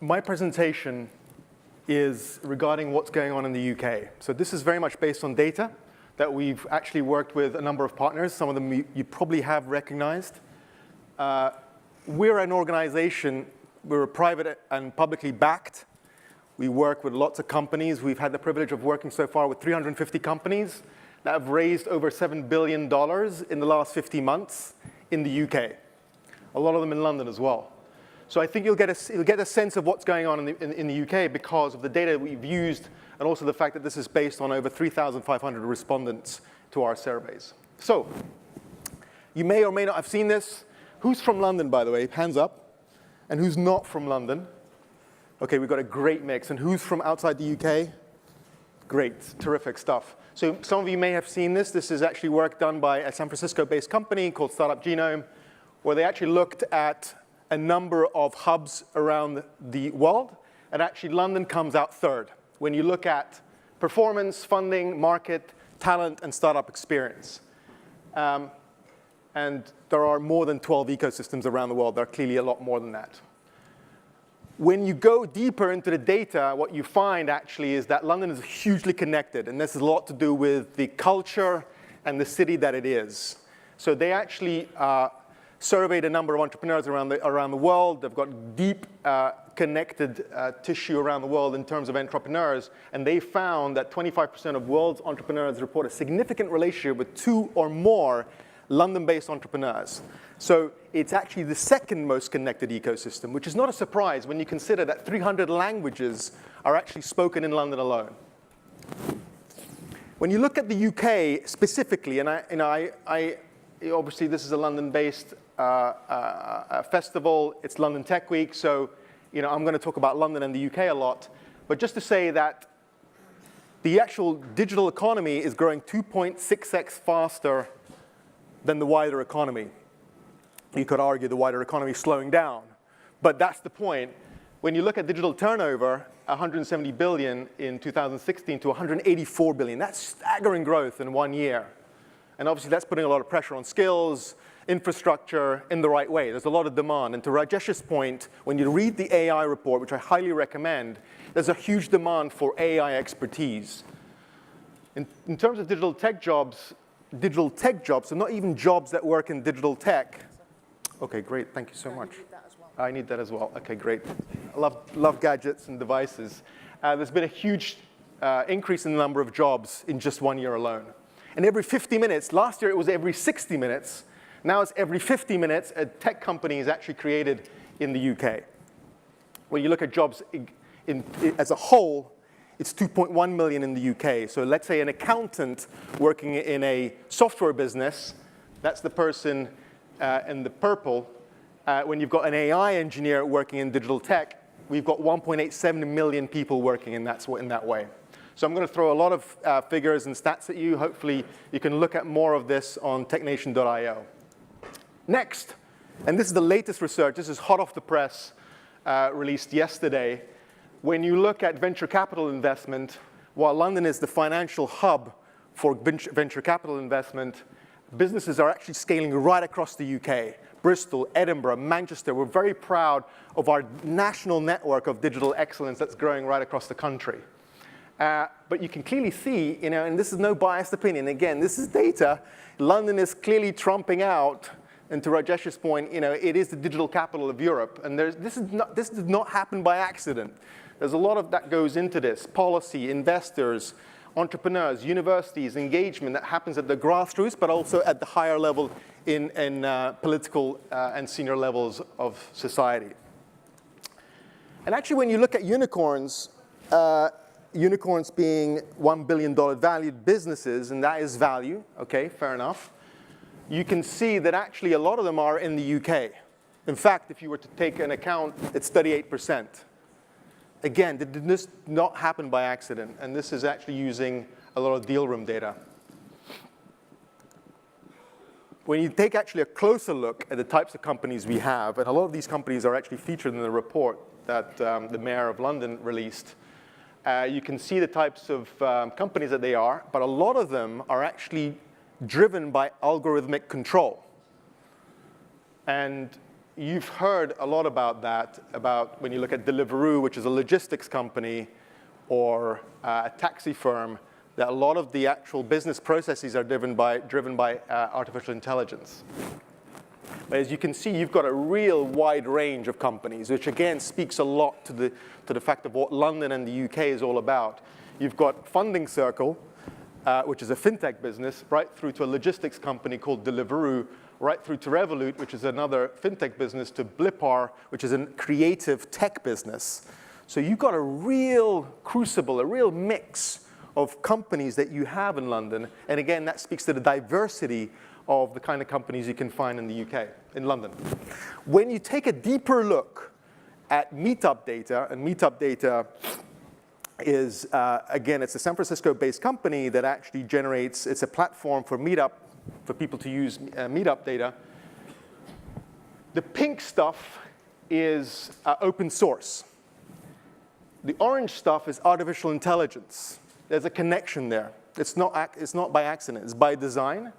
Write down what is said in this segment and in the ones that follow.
my presentation is regarding what's going on in the UK. So this is very much based on data that we've actually worked with a number of partners. Some of them you probably have recognized. We're an organization, we're private and publicly backed. We work with lots of companies. We've had the privilege of working so far with 350 companies that have raised over $7 billion in the last 50 months in the UK. A lot of them in London as well. So I think you'll get a sense of what's going on in the UK because of the data we've used and also the fact that this is based on over 3,500 respondents to our surveys. So you may or may not have seen this. Who's from London, by the way? Hands up. And who's not from London? OK, we've got a great mix. And who's from outside the UK? Great, terrific stuff. So some of you may have seen this. This is actually work done by a San Francisco-based company called Startup Genome, where they actually looked at a number of hubs around the world. And actually, London comes out third when you look at performance, funding, market, talent, and startup experience. And there are more than 12 ecosystems around the world. There are clearly a lot more than that. When you go deeper into the data, what you find actually is that London is hugely connected. And this has a lot to do with the culture and the city that it is. So they actually surveyed a number of entrepreneurs around the world. They've got deep connected tissue around the world in terms of entrepreneurs. And they found that 25% of world's entrepreneurs report a significant relationship with 2 or more London-based entrepreneurs. So it's actually the second most connected ecosystem, which is not a surprise when you consider that 300 languages are actually spoken in London alone. When you look at the UK specifically, and obviously this is a London-based festival. It's London Tech Week, so I'm going to talk about London and the UK a lot. But just to say that the actual digital economy is growing 2.6x faster than the wider economy. You could argue the wider economy is slowing down. But that's the point. When you look at digital turnover, 170 billion in 2016 to 184 billion. That's staggering growth in 1 year. And obviously, that's putting a lot of pressure on skills, infrastructure in the right way. There's a lot of demand. And to Rajesh's point, when you read the AI report, which I highly recommend, there's a huge demand for AI expertise. In terms of digital tech jobs, so not even jobs that work in digital tech. OK, great. Thank you so much. You need that as well. I need that as well. OK, great. I love gadgets and devices. There's been a huge increase in the number of jobs in just 1 year alone. And every 50 minutes, last year it was every 60 minutes. Now it's every 50 minutes a tech company is actually created in the UK. When you look at jobs as a whole, it's 2.1 million in the UK. So let's say an accountant working in a software business, that's the person in the purple. When you've got an AI engineer working in digital tech, we've got 1.87 million people working in that way. So I'm going to throw a lot of figures and stats at you. Hopefully, you can look at more of this on technation.io. Next, and this is the latest research. This is hot off the press, released yesterday. When you look at venture capital investment, while London is the financial hub for venture capital investment, businesses are actually scaling right across the UK. Bristol, Edinburgh, Manchester. We're very proud of our national network of digital excellence that's growing right across the country. But you can clearly see, and this is no biased opinion. Again, this is data. London is clearly trumping out. And to Rajesh's point, it is the digital capital of Europe. And this did not happen by accident. There's a lot of that goes into this. Policy, investors, entrepreneurs, universities, engagement that happens at the grassroots, but also at the higher level in political and senior levels of society. And actually, when you look at unicorns, unicorns being $1 billion valued businesses, and that is value, OK, fair enough, you can see that actually a lot of them are in the UK. In fact, if you were to take an account, it's 38%. Again, did this not happen by accident? And this is actually using a lot of deal room data. When you take actually a closer look at the types of companies we have, and a lot of these companies are actually featured in the report that the Mayor of London released, you can see the types of companies that they are, but a lot of them are actually driven by algorithmic control. And you've heard a lot about that, about when you look at Deliveroo, which is a logistics company, or a taxi firm, that a lot of the actual business processes are driven by artificial intelligence. But as you can see, you've got a real wide range of companies, which again speaks a lot to the fact of what London and the UK is all about. You've got Funding Circle, which is a fintech business, right through to a logistics company called Deliveroo, right through to Revolut, which is another fintech business, to Blippar, which is a creative tech business. So you've got a real crucible, a real mix of companies that you have in London. And again, that speaks to the diversity of the kind of companies you can find in the UK, in London. When you take a deeper look at Meetup Data, and Meetup Data is, again, it's a San Francisco-based company that actually generates, it's a platform for Meetup, for people to use Meetup Data. The pink stuff is open source. The orange stuff is artificial intelligence. There's a connection there. It's not by accident, it's by design.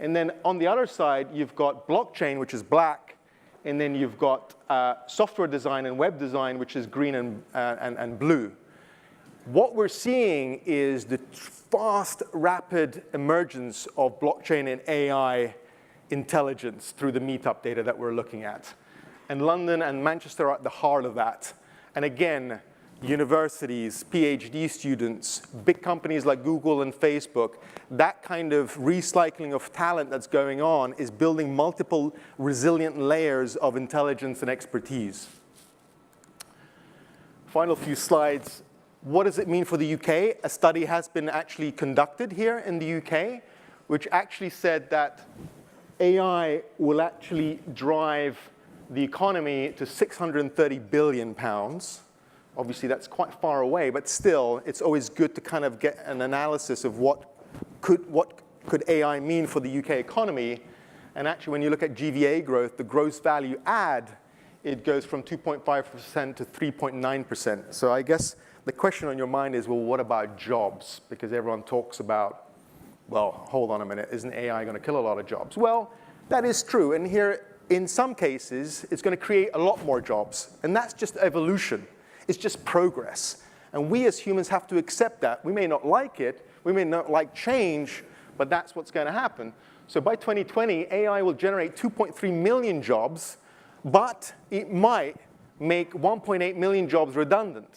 And then on the other side, you've got blockchain, which is black, and then you've got software design and web design, which is green and blue. What we're seeing is the fast, rapid emergence of blockchain and AI intelligence through the Meetup Data that we're looking at. And London and Manchester are at the heart of that. And again, universities, PhD students, big companies like Google and Facebook, that kind of recycling of talent that's going on is building multiple resilient layers of intelligence and expertise. Final few slides. What does it mean for the UK? A study has been actually conducted here in the UK, which actually said that AI will actually drive the economy to £630 billion. Obviously, that's quite far away, but still, it's always good to kind of get an analysis of what could AI mean for the UK economy. And actually, when you look at GVA growth, the gross value add, it goes from 2.5% to 3.9%. So I guess the question on your mind is, well, what about jobs? Because everyone talks about, well, hold on a minute, isn't AI going to kill a lot of jobs? Well, that is true. And here, in some cases, it's going to create a lot more jobs. And that's just evolution. It's just progress. And we as humans have to accept that. We may not like it. We may not like change, but that's what's going to happen. So by 2020, AI will generate 2.3 million jobs, but it might make 1.8 million jobs redundant.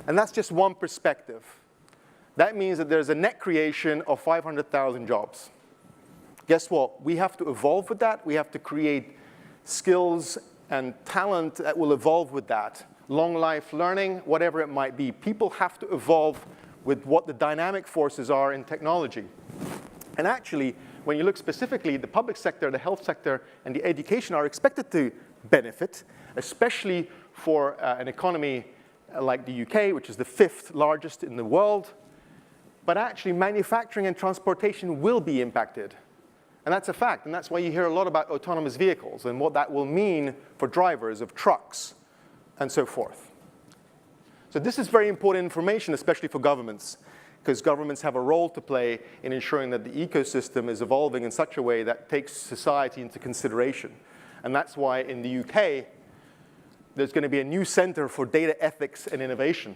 And that's just one perspective. That means that there's a net creation of 500,000 jobs. Guess what? We have to evolve with that. We have to create skills and talent that will evolve with that. Long life learning, whatever it might be. People have to evolve with what the dynamic forces are in technology. And actually, when you look specifically, the public sector, the health sector, and the education are expected to benefit, especially for an economy like the UK, which is the 5th largest in the world. But actually, manufacturing and transportation will be impacted. And that's a fact. And that's why you hear a lot about autonomous vehicles and what that will mean for drivers of trucks and so forth. So this is very important information, especially for governments, because governments have a role to play in ensuring that the ecosystem is evolving in such a way that takes society into consideration. And that's why in the UK, there's going to be a new center for data ethics and innovation.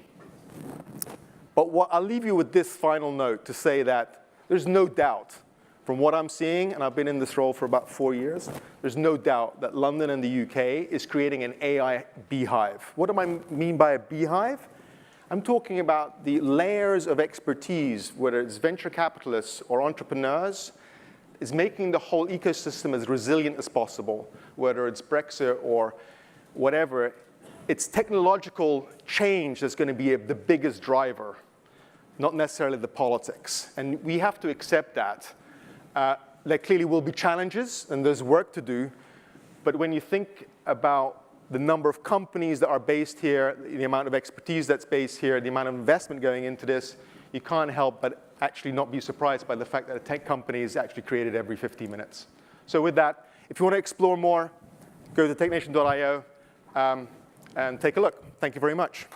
But I'll leave you with this final note to say that there's no doubt, from what I'm seeing, and I've been in this role for about 4 years, there's no doubt that London and the UK is creating an AI beehive. What do I mean by a beehive? I'm talking about the layers of expertise, whether it's venture capitalists or entrepreneurs, is making the whole ecosystem as resilient as possible, whether it's Brexit or whatever. It's technological change that's going to be the biggest driver, not necessarily the politics. And we have to accept that. There clearly will be challenges, and there's work to do. But when you think about the number of companies that are based here, the amount of expertise that's based here, the amount of investment going into this, you can't help but actually not be surprised by the fact that a tech company is actually created every 15 minutes. So with that, if you want to explore more, go to technation.io and take a look. Thank you very much.